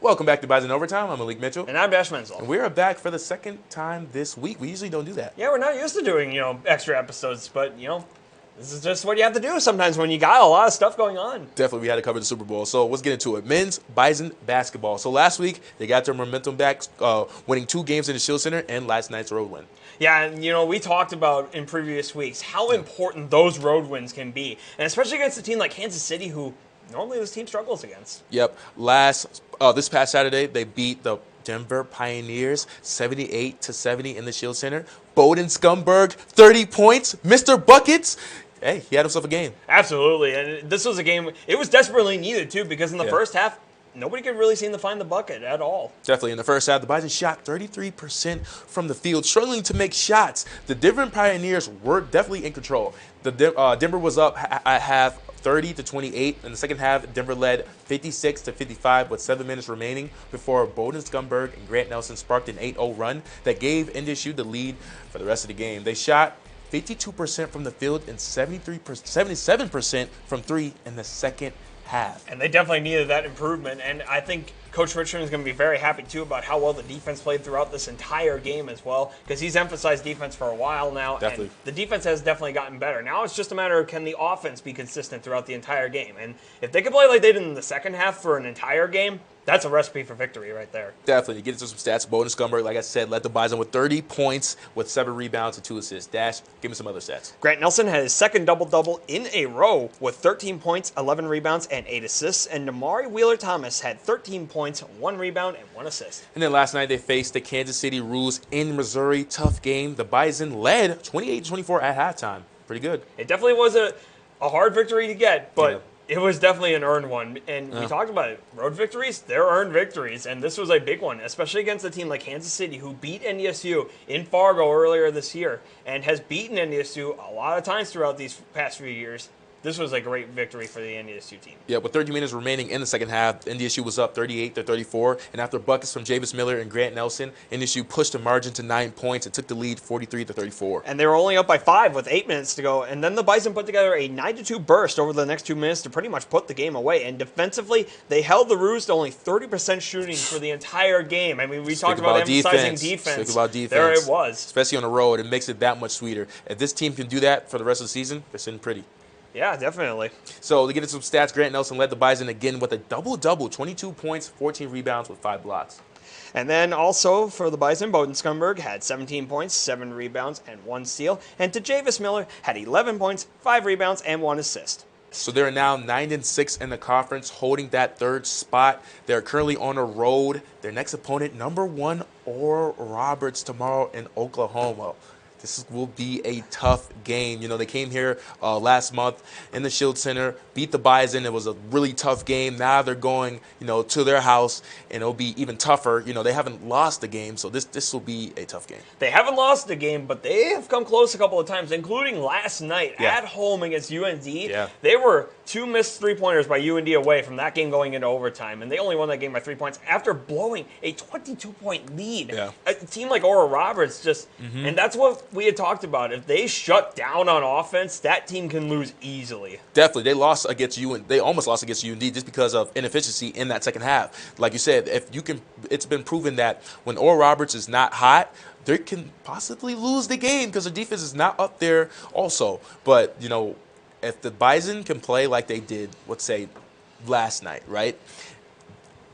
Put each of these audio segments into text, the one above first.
Welcome back to Bison Overtime. I'm Malik Mitchell. And I'm Dash Mentzel. And we are back for the second time this week. We usually don't do that. Yeah, we're not used to doing, extra episodes, but, this is just what you have to do sometimes when you got a lot of stuff going on. Definitely, we had to cover the Super Bowl. So let's get into it. Men's Bison basketball. So last week, they got their momentum back, winning 2 games in the Shield Center and last night's road win. Yeah, and, we talked about in previous weeks how important those road wins can be, and especially against a team like Kansas City, who normally this team struggles against. Yep. This past Saturday, they beat the Denver Pioneers 78-70 in the Shield Center. Bowden Scumberg, 30 points, Mr. Buckets. Hey, he had himself a game. Absolutely, and this was a game, it was desperately needed, too, because in the first half, nobody could really seem to find the bucket at all. Definitely. In the first half, the Bison shot 33% from the field, struggling to make shots. The Denver Pioneers were definitely in control. Denver was up at half 30-28. In the second half, Denver led 56-55 with 7 minutes remaining before Bowden Scumberg and Grant Nelson sparked an 8-0 run that gave NDSU the lead for the rest of the game. They shot 52% from the field and 77% from 3 in the second half. And they definitely needed that improvement, and I think Coach Richardson is going to be very happy, too, about how well the defense played throughout this entire game as well, because he's emphasized defense for a while now, Definitely. And the defense has definitely gotten better. Now it's just a matter of can the offense be consistent throughout the entire game, and if they can play like they did in the second half for an entire game, that's a recipe for victory right there. Definitely. Get into some stats. Bowden Scumberg, like I said, led the Bison with 30 points with 7 rebounds and 2 assists. Dash, give me some other stats. Grant Nelson had his second double-double in a row with 13 points, 11 rebounds, and 8 assists. And Damari Wheeler-Thomas had 13 points, 1 rebound, and 1 assist. And then last night they faced the Kansas City Roos in Missouri. Tough game. The Bison led 28-24 at halftime. Pretty good. It definitely was a hard victory to get, but it was definitely an earned one. And we talked about it. Road victories, they're earned victories. And this was a big one, especially against a team like Kansas City, who beat NDSU in Fargo earlier this year and has beaten NDSU a lot of times throughout these past few years. This was a great victory for the NDSU team. Yeah, with 30 minutes remaining in the second half, NDSU was up 38-34. And after buckets from Javis Miller and Grant Nelson, NDSU pushed the margin to 9 points and took the lead 43-34. And they were only up by 5 with 8 minutes to go. And then the Bison put together a 9-2 burst over the next 2 minutes to pretty much put the game away. And defensively, they held the Roos to only 30% shooting for the entire game. I mean, we talked about emphasizing defense. Speak about defense. There it was. Especially on the road. It makes it that much sweeter. If this team can do that for the rest of the season, they're sitting pretty. Yeah, definitely. So to get into some stats, Grant Nelson led the Bison again with a double-double, 22 points, 14 rebounds with 5 blocks. And then also for the Bison, Bowden Scumberg had 17 points, 7 rebounds, and 1 steal. And Javis Miller had 11 points, 5 rebounds, and 1 assist. So they're now 9-6 in the conference, holding that 3rd spot. They're currently on the road. Their next opponent, number 1, Oral Roberts, tomorrow in Oklahoma. This will be a tough game. They came here last month in the Shield Center, beat the Bison. It was a really tough game. Now they're going, to their house, and it'll be even tougher. They haven't lost the game, so this will be a tough game. They haven't lost the game, but they have come close a couple of times, including last night at home against UND. Yeah. They were 2 missed three-pointers by UND away from that game going into overtime, and they only won that game by 3 points after blowing a 22-point lead. Yeah. A team like Oral Roberts and that's what we had talked about. If they shut down on offense, that team can lose easily. Definitely. They lost against UND. They almost lost against UND just because of inefficiency in that second half. Like you said, it's been proven that when Oral Roberts is not hot, they can possibly lose the game because their defense is not up there also. But, if the Bison can play like they did, let's say, last night, right?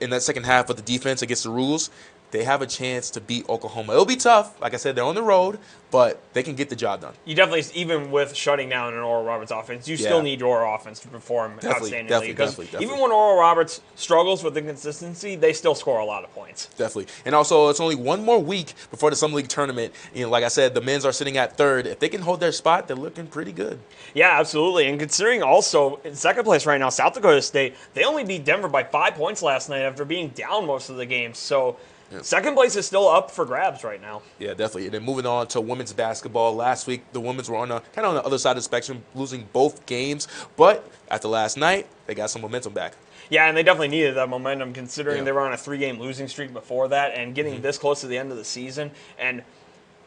In that second half of the defense against the Rules, they have a chance to beat Oklahoma. It'll be tough. Like I said, they're on the road, but they can get the job done. You definitely, even with shutting down an Oral Roberts offense, you still need your offense to perform outstandingly. Because even when Oral Roberts struggles with inconsistency, they still score a lot of points. Definitely. And also, it's only one more week before the Summer League tournament. Like I said, the men's are sitting at 3rd. If they can hold their spot, they're looking pretty good. Yeah, absolutely. And considering also in second place right now, South Dakota State, they only beat Denver by 5 points last night after being down most of the game. So second place is still up for grabs right now. Yeah, definitely. And then moving on to women's basketball. Last week, the women's were kind of on the other side of the spectrum, losing both games. But after last night, they got some momentum back. Yeah, and they definitely needed that momentum considering they were on a 3-game losing streak before that and getting this close to the end of the season. And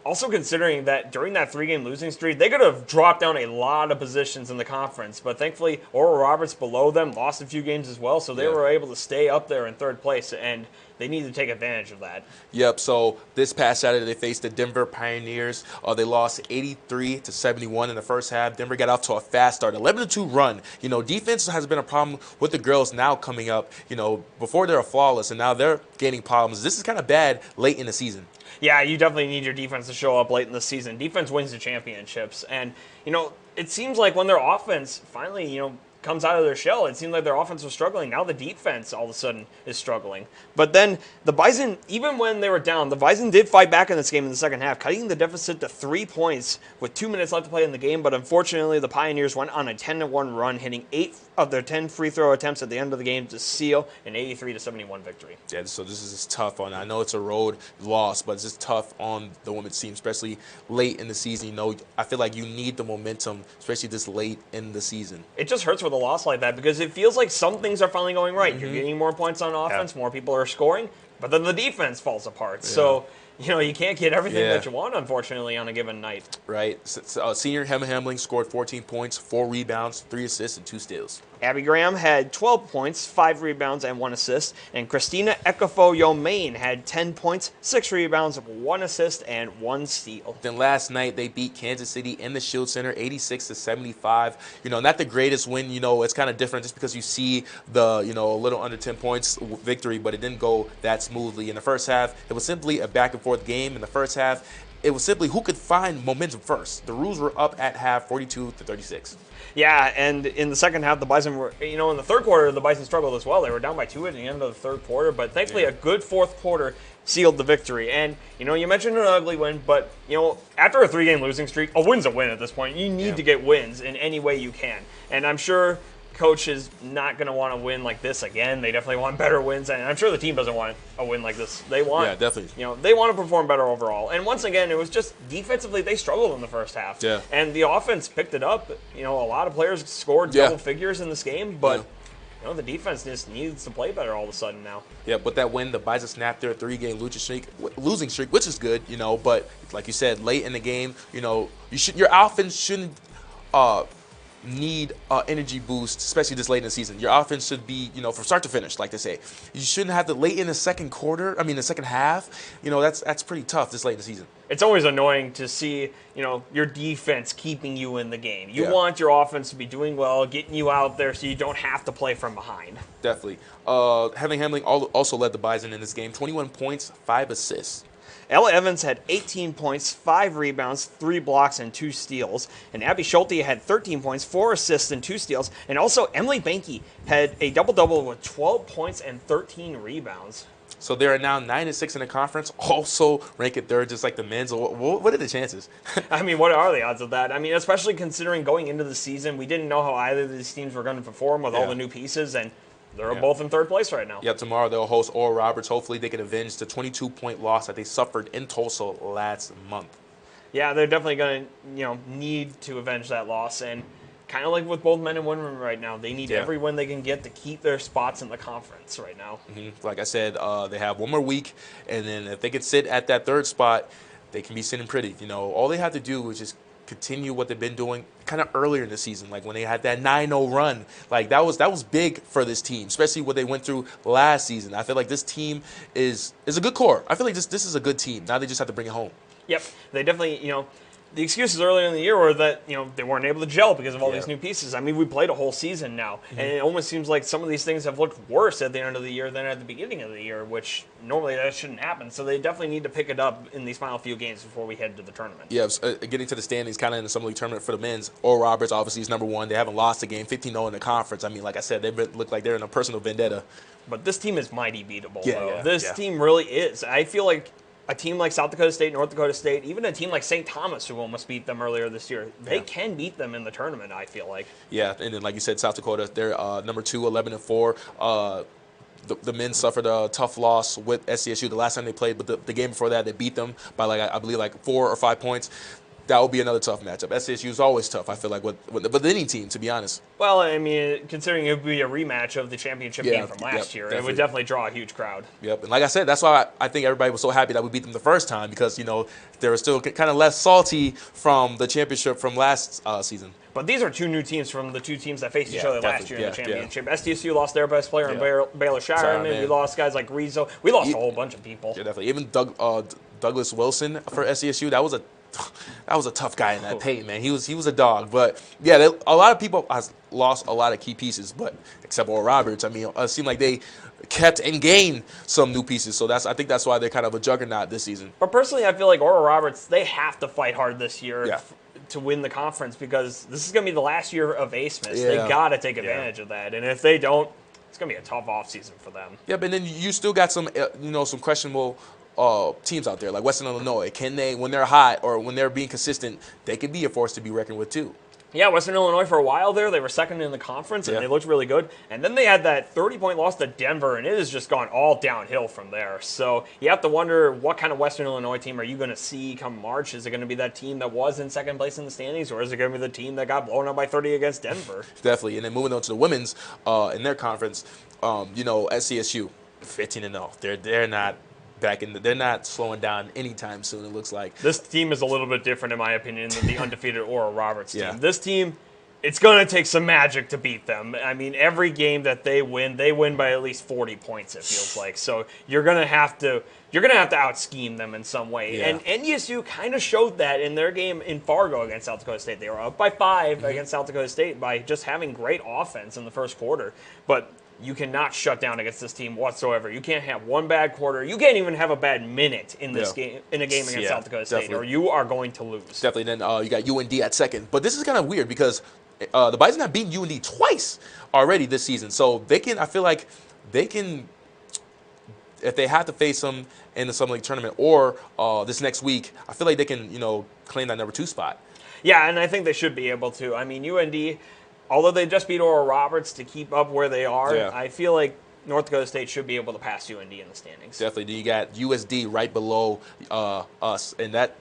also considering that during that 3-game losing streak, they could have dropped down a lot of positions in the conference. But thankfully, Oral Roberts below them lost a few games as well, so they were able to stay up there in third place, and they need to take advantage of that. Yep. So this past Saturday, they faced the Denver Pioneers. They lost 83-71 in the first half. Denver got off to a fast start, 11-2 run. Defense has been a problem with the girls now coming up. Before they're flawless, and now they're gaining problems. This is kind of bad late in the season. Yeah, you definitely need your defense to show up late in the season. Defense wins the championships. And, it seems like when their offense finally, comes out of their shell, it seemed like their offense was struggling. Now the defense all of a sudden is struggling. But then the Bison, even when they were down, the Bison did fight back in this game in the second half, cutting the deficit to 3 points with 2 minutes left to play in the game. But unfortunately, the Pioneers went on a 10-1 run, hitting 8 of their 10 free throw attempts at the end of the game to seal an 83-71 victory. Yeah, so this is tough on. I know it's a road loss, but it's just tough on the women's team, especially late in the season. I feel like you need the momentum, especially this late in the season. It just hurts with a loss like that because it feels like some things are finally going right. You're getting more points on offense, more people are scoring, but then the defense falls apart. Yeah. So, you can't get everything that you want, unfortunately, on a given night. Right. Senior Emma Hamling scored 14 points, 4 rebounds, 3 assists, and 2 steals. Abby Graham had 12 points, 5 rebounds, and 1 assist. And Christina Ekafo-Yomain had 10 points, 6 rebounds, 1 assist, and 1 steal. Then last night, they beat Kansas City in the Shield Center, 86-75. Not the greatest win. It's kind of different just because you see the, a little under 10 points victory, but it didn't go that smoothly. In the first half, it was simply a back-and-forth game. In the first half, it was simply who could find momentum first. The Roos were up at half, 42-36. Yeah, and in the second half, the Bison were, in the third quarter, the Bison struggled as well. They were down by 2 at the end of the third quarter, but thankfully a good fourth quarter sealed the victory. And, you mentioned an ugly win, but, after a 3-game losing streak, a win's a win at this point. You need to get wins in any way you can. And I'm sure coach is not going to want to win like this again. They definitely want better wins, and I'm sure the team doesn't want a win like this. They want, definitely. They want to perform better overall. And once again, it was just defensively they struggled in the first half. Yeah. And the offense picked it up. A lot of players scored double figures in this game, but the defense just needs to play better all of a sudden now. Yeah, but that win, the Bison snapped their 3-game losing streak, which is good, but like you said, late in the game, your offense shouldn't need energy boost, especially this late in the season. Your offense should be, from start to finish, like they say. You shouldn't have to late in the second half. That's pretty tough this late in the season. It's always annoying to see, your defense keeping you in the game. You want your offense to be doing well, getting you out there so you don't have to play from behind. Definitely. Hamling also led the Bison in this game, 21 points, 5 assists. Ella Evans had 18 points, 5 rebounds, 3 blocks, and 2 steals. And Abby Schulte had 13 points, 4 assists, and 2 steals. And also, Emily Banky had a double-double with 12 points and 13 rebounds. So they are now 9-6 in the conference, also ranked at third, just like the men's. What are the chances? What are the odds of that? Especially considering going into the season, we didn't know how either of these teams were going to perform with all the new pieces, and they're both in third place right now. Yeah, tomorrow they'll host Oral Roberts. Hopefully they can avenge the 22-point loss that they suffered in Tulsa last month. Yeah, they're definitely going to need to avenge that loss. And kind of like with both men and women right now, they need every win they can get to keep their spots in the conference right now. Mm-hmm. Like I said, they have one more week, and then if they can sit at that third spot, they can be sitting pretty. All they have to do is just continue what they've been doing kind of earlier in the season, like when they had that 9-0 run. Like that was big for this team, especially what they went through last season. I feel like this team is a good core. I feel like this is a good team. Now they just have to bring it home. Yep, they definitely, the excuses earlier in the year were that, they weren't able to gel because of all these new pieces. We played a whole season now, and it almost seems like some of these things have looked worse at the end of the year than at the beginning of the year, which normally that shouldn't happen. So they definitely need to pick it up in these final few games before we head to the tournament. Yeah, getting to the standings kind of in the Summer League tournament for the men's. Oral Roberts obviously is number 1. They haven't lost a game, 15-0 in the conference. Like I said, they look like they're in a personal vendetta. But this team is mighty beatable, Yeah, though. yeah, This team really is. I feel like a team like South Dakota State, North Dakota State, even a team like St. Thomas, who almost beat them earlier this year, they can beat them in the tournament, I feel like. Yeah, and then like you said, South Dakota, they're number 2, 11-4. The men suffered a tough loss with SCSU the last time they played, but the game before that, they beat them by I believe 4 or 5 points. that will be another tough matchup. SCSU is always tough, I feel like, with any team, to be honest. Well, I mean, considering it would be a rematch of the championship game from last year, it would definitely draw a huge crowd. Yep, and like I said, that's why I think everybody was so happy that we beat them the first time because, they were still kind of less salty from the championship from last season. But these are two new teams from the two teams that faced each other last year in the championship. Yeah. SDSU lost their best player in Baylor Shireman. We lost guys like Rizzo. We lost a whole bunch of people. Yeah, definitely. Even Douglas Wilson for SDSU, that was a tough guy in that paint, man. He was a dog. But yeah, a lot of people has lost a lot of key pieces, but except for Roberts. I mean, it seemed like they kept and gained some new pieces. So I think that's why they're kind of a juggernaut this season. But personally, I feel like Oral Roberts, they have to fight hard this year to win the conference because this is going to be the last year of A-Smith. They got to take advantage of that. And if they don't, it's going to be a tough offseason for them. Yeah, but then you still got some, some questionable teams out there, like Western Illinois. Can they, when they're hot or when they're being consistent, they can be a force to be reckoned with too. Yeah, Western Illinois for a while there, they were second in the conference, and they looked really good. And then they had that 30-point loss to Denver, and it has just gone all downhill from there. So you have to wonder what kind of Western Illinois team are you going to see come March? Is it going to be that team that was in second place in the standings, or is it going to be the team that got blown up by 30 against Denver? Definitely. And then moving on to the women's in their conference, SCSU, 15-0. They're not they're not slowing down anytime soon, it looks like. This team is a little bit different, in my opinion, than the undefeated Oral Roberts team. Yeah. This team, it's going to take some magic to beat them. I mean, every game that they win by at least 40 points, it feels like. So you're going to have to out-scheme them in some way. Yeah. And NDSU kind of showed that in their game in Fargo against South Dakota State. They were up by 5 against South Dakota State by just having great offense in the first quarter. But you cannot shut down against this team whatsoever. You can't have one bad quarter. You can't even have a bad minute in this game, in a game against South Dakota State, or you are going to lose. Definitely. Then you got UND at second. But this is kind of weird because the Bison have beaten UND twice already this season. So I feel like they can, if they have to face them in the Summer League tournament or this next week, I feel like they can, claim that number 2 spot. Yeah, and I think they should be able to. I mean, UND, although they just beat Oral Roberts to keep up where they are, I feel like North Dakota State should be able to pass UND in the standings. Definitely. You got USD right below us, and that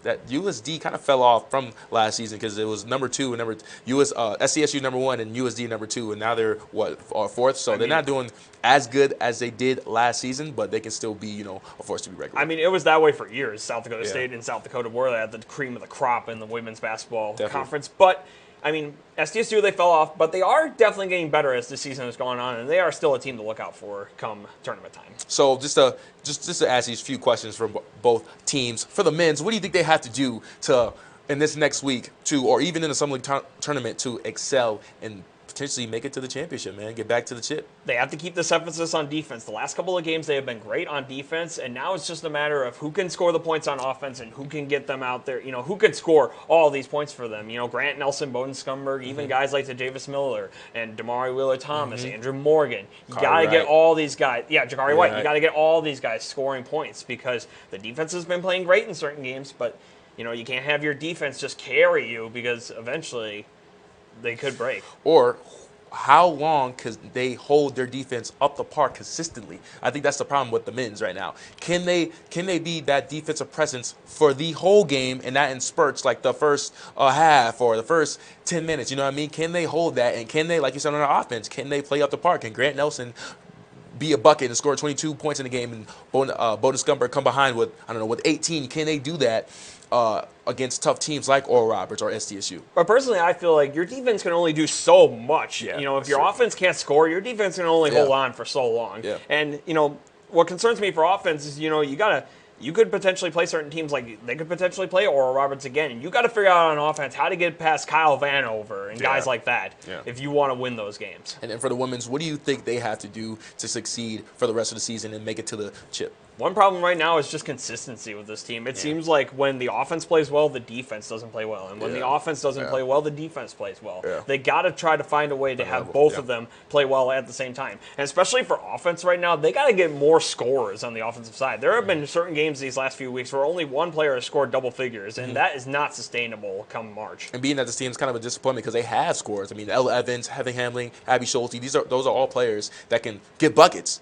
that USD kind of fell off from last season because it was number 2 and SCSU number 1 and USD number 2, and now they're fourth. So they're not doing as good as they did last season, but they can still be a force to be reckoned with. I mean, it was that way for years. South Dakota State and South Dakota were at the cream of the crop in the women's basketball conference, but. I mean, SDSU, they fell off, but they are definitely getting better as the season is going on, and they are still a team to look out for come tournament time. So just to ask these few questions from both teams. For the men's, what do you think they have to do in this next week or even in the Summer League tournament to excel and potentially make it to the championship, man, get back to the chip? They have to keep this emphasis on defense. The last couple of games, they have been great on defense, and now it's just a matter of who can score the points on offense and who can get them out there. Who could score all these points for them. Grant Nelson, Bowden Scumberg, even guys like Javis Miller and Damari Wheeler-Thomas, Andrew Morgan. You got to get all these guys. Yeah, Jakari White. You got to get all these guys scoring points because the defense has been playing great in certain games, but, you can't have your defense just carry you because eventually they could break. Or how long can they hold their defense up the par consistently? I think that's the problem with the men's right now. Can they be that defensive presence for the whole game and not in spurts like the first half or the first 10 minutes? You know what I mean? Can they hold that? And can they, like you said on our offense, can they play up the par? Can Grant Nelson be a bucket and score 22 points in the game and Bowden Scumberg come behind with 18? Can they do that against tough teams like Oral Roberts or SDSU? But personally, I feel like your defense can only do so much. If your offense can't score, your defense can only hold on for so long. Yeah. And, what concerns me for offense is, you could potentially play certain teams, like they could potentially play Oral Roberts again. And you got to figure out on offense how to get past Kyle Vanover and guys like that if you want to win those games. And then for the women's, what do you think they have to do to succeed for the rest of the season and make it to the chip? One problem right now is just consistency with this team. It seems like when the offense plays well, the defense doesn't play well. And when the offense doesn't play well, the defense plays well. Yeah. They got to try to find a way to have both of them play well at the same time. And especially for offense right now, they got to get more scorers on the offensive side. There have been certain games these last few weeks where only one player has scored double figures, and that is not sustainable come March. And being that this team is kind of a disappointment because they have scores. I mean, Ella Evans, Heather Hamling, Abby Schulte, those are all players that can get buckets,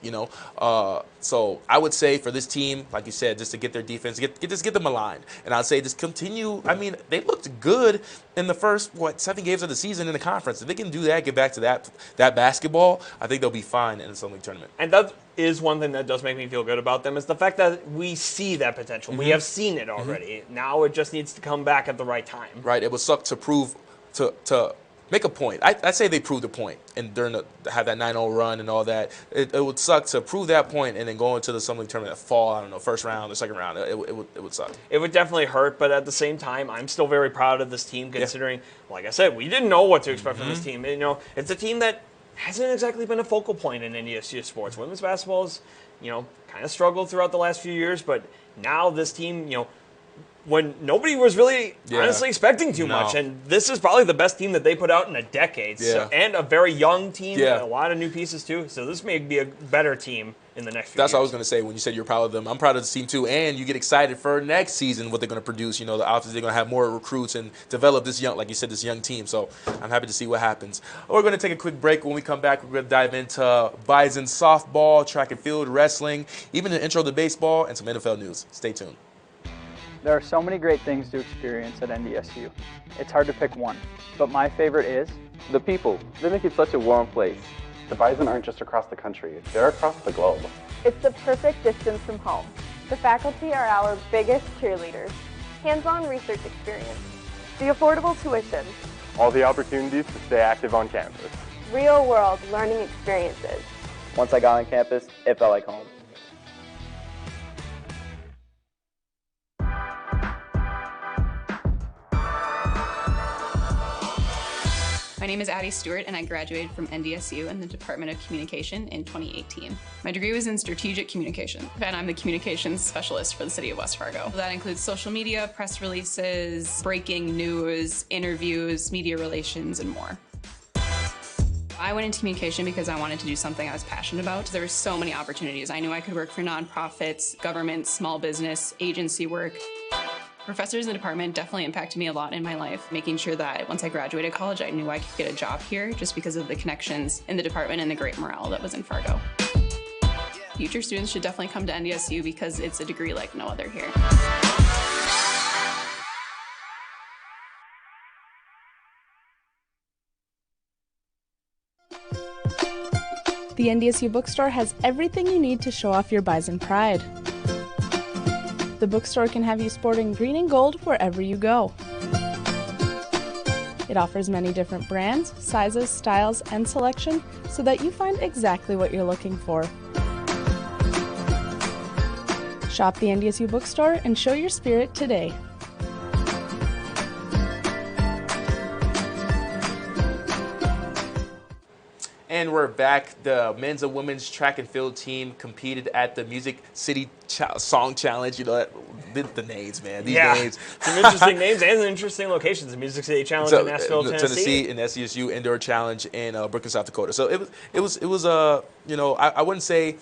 So I would say for this team, like you said, just to get their defense, get them aligned. And I'd say just continue. I mean, they looked good in the first 7 games of the season in the conference. If they can do that, get back to that basketball, I think they'll be fine in the Summer League tournament. And that is one thing that does make me feel good about them, is the fact that we see that potential. We have seen it already. Now it just needs to come back at the right time. Right. It would suck to prove to make a point. I'd say they proved a point, and have that 9-0 run and all that. It would suck to prove that point and then go into the Summer League tournament fall. I don't know, first round or second round. It would suck. It would definitely hurt, but at the same time, I'm still very proud of this team, considering, like I said, we didn't know what to expect from this team. And, it's a team that hasn't exactly been a focal point in NDSU sports. Women's basketball has, kind of struggled throughout the last few years, but now this team, when nobody was really honestly expecting too much. And this is probably the best team that they put out in a decade. Yeah. So, and a very young team, a lot of new pieces too. So this may be a better team in the next few years. That's what I was going to say when you said you're proud of them. I'm proud of the team too, and you get excited for next season, what they're going to produce. Obviously they're going to have more recruits and develop this young, like you said, this young team. So I'm happy to see what happens. We're going to take a quick break. When we come back, we're going to dive into Bison softball, track and field, wrestling, even an intro to baseball, and some NFL news. Stay tuned. There are so many great things to experience at NDSU. It's hard to pick one, but my favorite is the people. They make it such a warm place. The Bison aren't just across the country, they're across the globe. It's the perfect distance from home. The faculty are our biggest cheerleaders. Hands-on research experience. The affordable tuition. All the opportunities to stay active on campus. Real-world learning experiences. Once I got on campus, it felt like home. My name is Addie Stewart, and I graduated from NDSU in the Department of Communication in 2018. My degree was in strategic communication, and I'm the communications specialist for the city of West Fargo. That includes social media, press releases, breaking news, interviews, media relations, and more. I went into communication because I wanted to do something I was passionate about. There were so many opportunities. I knew I could work for nonprofits, government, small business, agency work. Professors in the department definitely impacted me a lot in my life, making sure that once I graduated college, I knew I could get a job here just because of the connections in the department and the great morale that was in Fargo. Future students should definitely come to NDSU because it's a degree like no other here. The NDSU bookstore has everything you need to show off your Bison pride. The bookstore can have you sporting green and gold wherever you go. It offers many different brands, sizes, styles, and selection so that you find exactly what you're looking for. Shop the NDSU bookstore and show your spirit today. And we're back. The men's and women's track and field team competed at the Music City Song Challenge. The names, man. These names. Some interesting names and interesting locations. The Music City Challenge in Nashville, Tennessee. And SCSU Indoor Challenge in Brooklyn, South Dakota. So it was I wouldn't say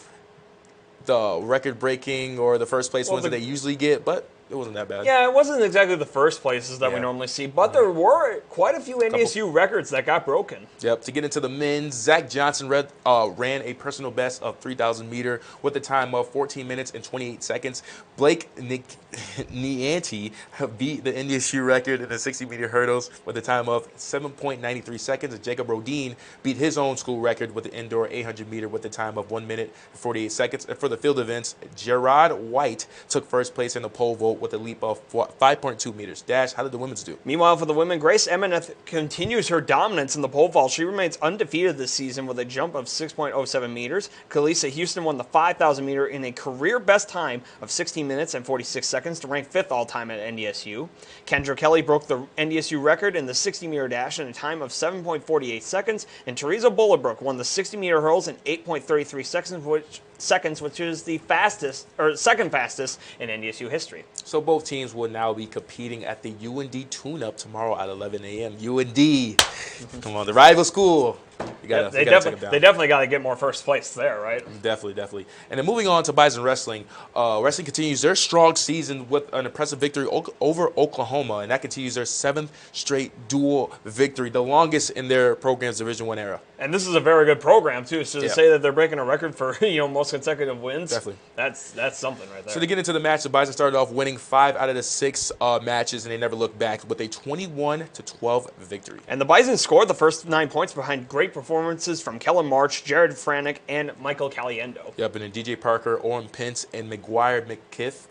the record breaking or the first place ones that they usually get, but it wasn't that bad. Yeah, it wasn't exactly the first places that we normally see, but there were quite a few NDSU records that got broken. Yep. To get into the men's, Zach Johnson ran a personal best of 3,000 meter with a time of 14 minutes and 28 seconds. Blake Nianti beat the NDSU record in the 60-meter hurdles with a time of 7.93 seconds. And Jacob Rodin beat his own school record with the indoor 800-meter with a time of 1 minute and 48 seconds. And for the field events, Gerard White took first place in the pole vault with a leap of 5.2 meters. Dash, how did the women's do? Meanwhile, for the women, Grace Emeneth continues her dominance in the pole vault. She remains undefeated this season with a jump of 6.07 meters. Kalisa Houston won the 5,000 meter in a career best time of 16 minutes and 46 seconds to rank 5th all-time at NDSU. Kendra Kelly broke the NDSU record in the 60-meter dash in a time of 7.48 seconds, and Teresa Bullerbrook won the 60-meter hurls in 8.33 seconds, which is the fastest, or second fastest, in NDSU history. So both teams will now be competing at the UND tune-up tomorrow at 11 a.m. UND, come on, the rival school. They definitely got to get more first place there, right? Definitely. And then moving on to Bison Wrestling. Wrestling continues their strong season with an impressive victory over Oklahoma, and that continues their 7th straight dual victory, the longest in their program's Division I era. And this is a very good program, too. So to say that they're breaking a record for most consecutive wins, definitely, that's something right there. So to get into the match, the Bison started off winning 5 out of the 6 matches, and they never looked back with a 21-12 victory. And the Bison scored the first 9 points behind great performances from Kellen March, Jared Franick, and Michael Caliendo. Yep, and then DJ Parker, Oren Pence, and McGuire McKiff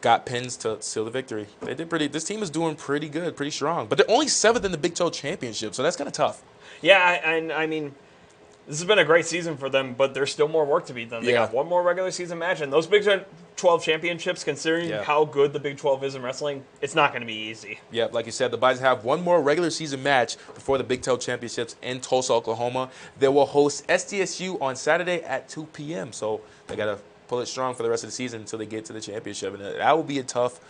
got pins to seal the victory. They did this team is doing pretty good, pretty strong. But they're only 7th in the Big 12 championship, so that's kind of tough. Yeah, and I mean, this has been a great season for them, but there's still more work to be done. They got one more regular season match, and those Big 12 championships, considering how good the Big 12 is in wrestling, it's not going to be easy. Yeah, like you said, the Bison have one more regular season match before the Big 12 championships in Tulsa, Oklahoma. They will host SDSU on Saturday at 2 p.m., so they got to pull it strong for the rest of the season until they get to the championship, and that will be a tough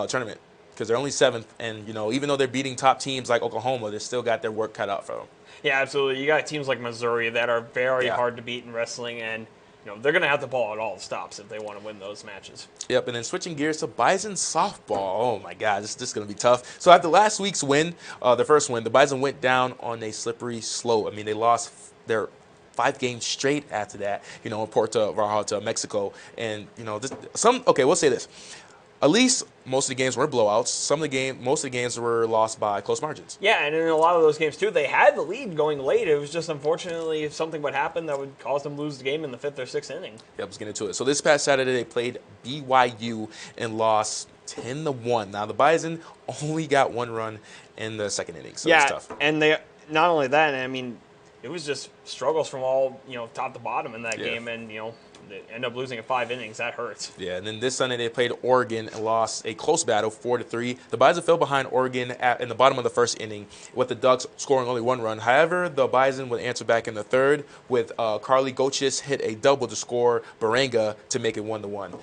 tournament because they're only 7th, and even though they're beating top teams like Oklahoma, they still got their work cut out for them. Yeah, absolutely. You got teams like Missouri that are very hard to beat in wrestling, and they're going to have to ball at all stops if they want to win those matches. Yep, and then switching gears to Bison softball. Oh my God, this is going to be tough. So after last week's win, the first win, the Bison went down on a slippery slope. I mean, they lost their 5 games straight after that, in Puerto Vallarta, Mexico. And, we'll say this. At least most of the games were blowouts. Most of the games were lost by close margins. Yeah, and in a lot of those games, too, they had the lead going late. It was just, unfortunately, if something would happen that would cause them to lose the game in the 5th or 6th inning. Yep, let's get into it. So this past Saturday, they played BYU and lost 10-1. Now, the Bison only got 1 run in the 2nd inning, so it's tough. And they not only that, I mean, it was just struggles from all, top to bottom in that game, and, they end up losing in 5 innings. That hurts. Yeah, and then this Sunday they played Oregon and lost a close battle 4-3. The Bison fell behind Oregon in the bottom of the 1st inning, with the Ducks scoring only 1 run. However, the Bison would answer back in the 3rd with Carly Gochis hit a double to score Baranga to make it 1-1.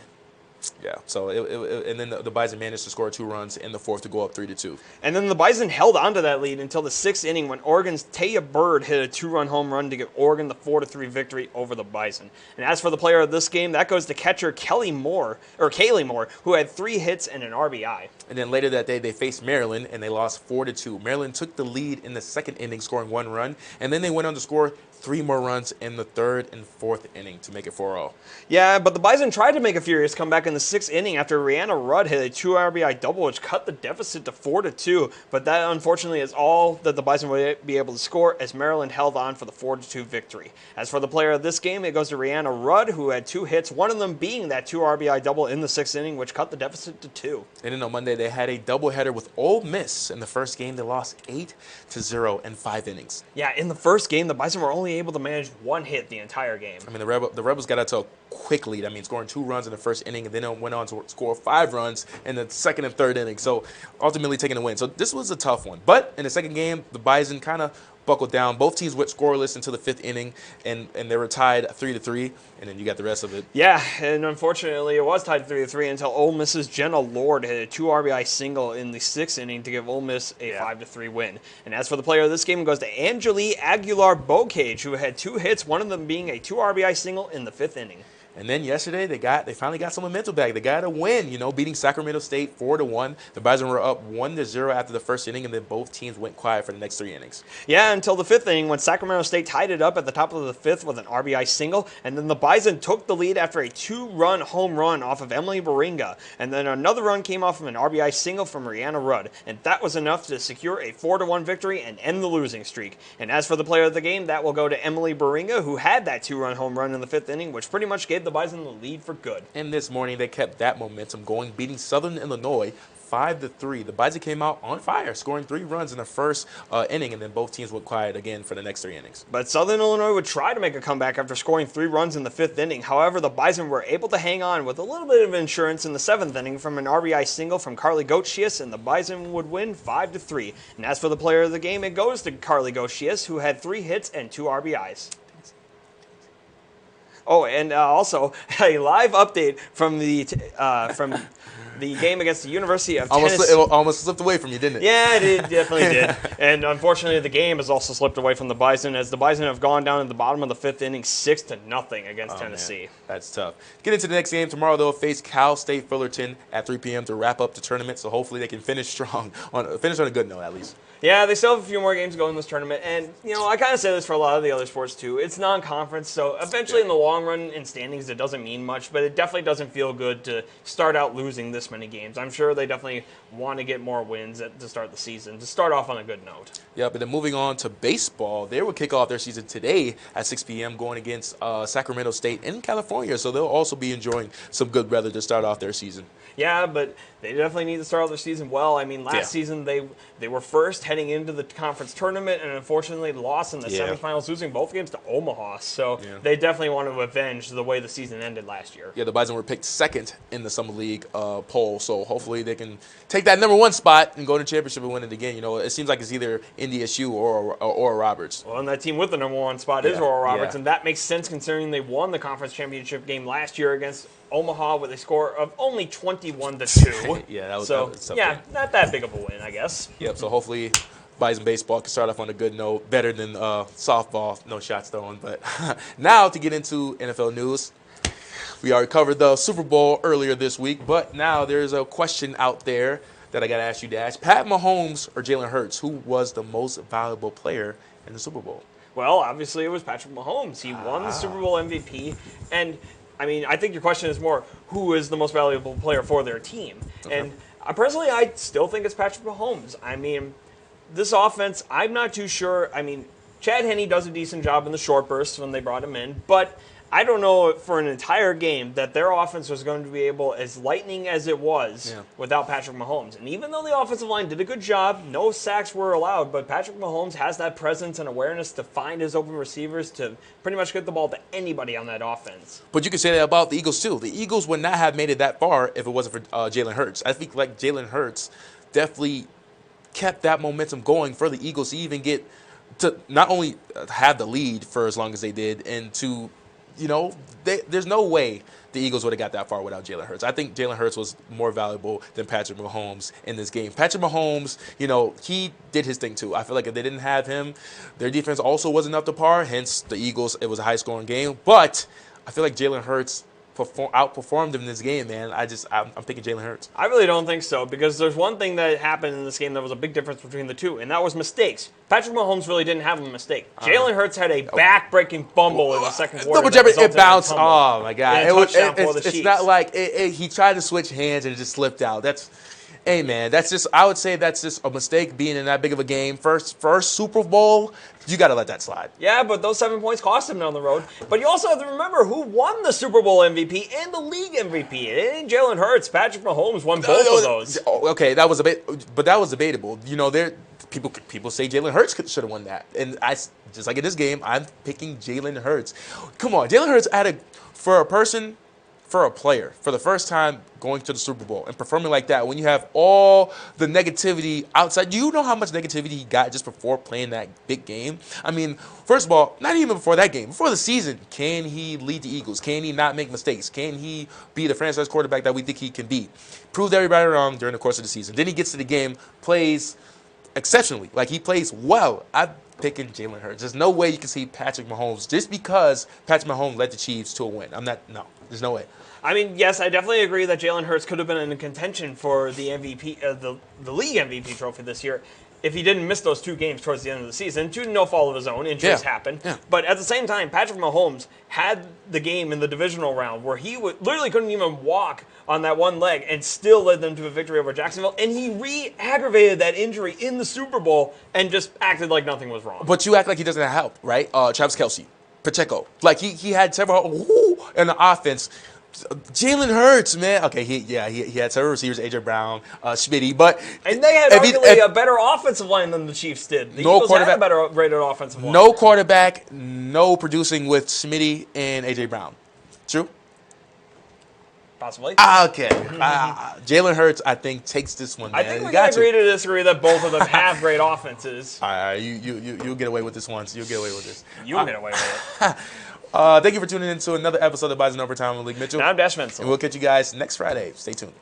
Yeah, so and then the Bison managed to score 2 runs in the 4th to go up 3-2. And then the Bison held on to that lead until the 6th inning when Oregon's Taya Bird hit a 2-run home run to give Oregon the 4-3 victory over the Bison. And as for the player of this game, that goes to catcher Kaylee Moore, who had 3 hits and an RBI. And then later that day, they faced Maryland, and they lost 4-2. Maryland took the lead in the 2nd inning, scoring 1 run, and then they went on to score 3 more runs in the 3rd and 4th inning to make it 4-0. Yeah, but the Bison tried to make a furious comeback in the 6th inning after Rihanna Rudd hit a 2 RBI double, which cut the deficit to 4-2. But that, unfortunately, is all that the Bison would be able to score as Maryland held on for the 4-2 victory. As for the player of this game, it goes to Rihanna Rudd, who had 2 hits, one of them being that 2 RBI double in the 6th inning, which cut the deficit to 2. And then on Monday, they had a doubleheader with Ole Miss. In the first game, they lost 8-0 in 5 innings. Yeah, in the first game, the Bison were only able to manage 1 hit the entire game. I mean, the Rebels got out to a quick lead. I mean, scoring 2 runs in the first inning, and then went on to score 5 runs in the 2nd and 3rd inning. So ultimately taking the win. So this was a tough one. But in the 2nd game, the Bison kind of buckled down. Both teams went scoreless until the 5th inning, and they were tied 3-3. And then you got the rest of it. Yeah, and unfortunately, it was tied 3-3 until Ole Miss's Jenna Lord hit a 2 RBI single in the 6th inning to give Ole Miss a 5-3 win. And as for the player of this game, it goes to Angelique Aguilar-Bocage, who had 2 hits, one of them being a 2 RBI single in the 5th inning. And then yesterday, they finally got some momentum back. They got a win, beating Sacramento State 4-1. The Bison were up 1-0 after the 1st inning, and then both teams went quiet for the next 3 innings. Yeah, until the 5th inning when Sacramento State tied it up at the top of the 5th with an RBI single, and then the Bison took the lead after a 2-run home run off of Emily Baringa, and then another run came off of an RBI single from Rihanna Rudd, and that was enough to secure a 4-1 victory and end the losing streak. And as for the player of the game, that will go to Emily Baringa, who had that 2-run home run in the 5th inning, which pretty much gave the Bison the lead for good. And this morning, they kept that momentum going, beating Southern Illinois 5-3. The Bison came out on fire, scoring 3 runs in the first inning, and then both teams went quiet again for the next 3 innings. But Southern Illinois would try to make a comeback after scoring 3 runs in the 5th inning. However, the Bison were able to hang on with a little bit of insurance in the 7th inning from an RBI single from Carly Gochius, and the Bison would win 5-3. And as for the player of the game, it goes to Carly Gochius, who had 3 hits and 2 RBIs. Oh, and also a live update from the game against the University of Tennessee. It almost slipped away from you, didn't it? Yeah, it definitely did. And unfortunately, the game has also slipped away from the Bison, as the Bison have gone down in the bottom of the 5th inning 6-0 against Tennessee. Man, that's tough. Get into the next game tomorrow. They'll face Cal State Fullerton at 3 p.m. to wrap up the tournament. So hopefully they can finish on a good note at least. Yeah, they still have a few more games to go in this tournament. And, I kind of say this for a lot of the other sports, too. It's non-conference, so eventually in the long run in standings, it doesn't mean much. But it definitely doesn't feel good to start out losing this many games. I'm sure they definitely want to get more wins to start the season, to start off on a good note. Yeah, but then moving on to baseball, they will kick off their season today at 6 p.m. going against Sacramento State in California. So they'll also be enjoying some good weather to start off their season. Yeah, but they definitely need to start off their season well. I mean, last season they were first heading into the conference tournament and unfortunately lost in the semifinals, losing both games to Omaha. So they definitely want to avenge the way the season ended last year. Yeah, the Bison were picked second in the Summer League poll, so hopefully they can take that #1 spot and go to the championship and win it again. It seems like it's either NDSU or Roberts. Well, and that team with the #1 spot is Oral Roberts, and that makes sense considering they won the conference championship game last year against Omaha with a score of only 21-2. Yeah, that was not that big of a win, I guess. Yep. So hopefully, Bison baseball can start off on a good note, better than softball, no shots thrown. But now to get into NFL news, we already covered the Super Bowl earlier this week, but now there's a question out there that I got to ask you, Dash. Pat Mahomes or Jalen Hurts, who was the most valuable player in the Super Bowl? Well, obviously it was Patrick Mahomes. He won the Super Bowl MVP, and I mean, I think your question is more, who is the most valuable player for their team? Okay. And personally, I still think it's Patrick Mahomes. I mean, this offense, I'm not too sure. I mean, Chad Henne does a decent job in the short bursts when they brought him in, but I don't know for an entire game that their offense was going to be able, as lightning as it was, without Patrick Mahomes. And even though the offensive line did a good job, no sacks were allowed, but Patrick Mahomes has that presence and awareness to find his open receivers to pretty much get the ball to anybody on that offense. But you can say that about the Eagles, too. The Eagles would not have made it that far if it wasn't for Jalen Hurts. I think Jalen Hurts definitely kept that momentum going for the Eagles to even get to not only have the lead for as long as they did and to there's no way the Eagles would have got that far without Jalen Hurts. I think Jalen Hurts was more valuable than Patrick Mahomes in this game. Patrick Mahomes, he did his thing too. I feel like if they didn't have him, their defense also wasn't up to par. Hence, the Eagles, it was a high-scoring game. But I feel like Jalen Hurts outperformed him in this game, man. I'm picking Jalen Hurts. I really don't think so, because there's one thing that happened in this game that was a big difference between the two, and that was mistakes. Patrick Mahomes really didn't have a mistake. Jalen Hurts had a back-breaking fumble in the second quarter. It bounced. Oh my God! It's not like he tried to switch hands and it just slipped out. Hey man, I would say that's just a mistake being in that big of a game. First Super Bowl, you got to let that slide. Yeah, but those 7 points cost him down the road. But you also have to remember who won the Super Bowl MVP and the league MVP. It ain't Jalen Hurts. Patrick Mahomes won both of those. Okay, that was debatable. People say Jalen Hurts should have won that, and just like in this game, I'm picking Jalen Hurts. Come on, Jalen Hurts for a player, for the first time going to the Super Bowl and performing like that, when you have all the negativity outside. Do you know how much negativity he got just before playing that big game? I mean, first of all, not even before that game, before the season, can he lead the Eagles? Can he not make mistakes? Can he be the franchise quarterback that we think he can be? Proved everybody wrong during the course of the season. Then he gets to the game, plays exceptionally. Like, he plays well. I'm picking Jalen Hurts. There's no way you can see Patrick Mahomes just because Patrick Mahomes led the Chiefs to a win. There's no way. I mean, yes, I definitely agree that Jalen Hurts could have been in contention for the MVP, the league MVP trophy this year if he didn't miss those 2 games towards the end of the season, to no fault of his own. Injuries happen. Yeah. But at the same time, Patrick Mahomes had the game in the divisional round where he literally couldn't even walk on that one leg and still led them to a victory over Jacksonville. And he re-aggravated that injury in the Super Bowl and just acted like nothing was wrong. But you act like he doesn't have help, right? Travis Kelce, Pacheco. Like, he had several in the offense. Jalen Hurts, man. Okay, he had several receivers, A.J. Brown, Schmitty, but and they had arguably a better offensive line than the Chiefs did. The Eagles had a better rated offensive line. No quarterback, no producing with Schmitty and A.J. Brown. True? Possibly. Okay. Jalen Hurts, I think, takes this one, man. I think we can agree to disagree that both of them have great offenses. All right, you'll get away with this once. You'll get away with this. You'll get away with it. Thank you for tuning in to another episode of Bison Overtime with Malik Mitchell. And I'm Dash Mentzel. And we'll catch you guys next Friday. Stay tuned.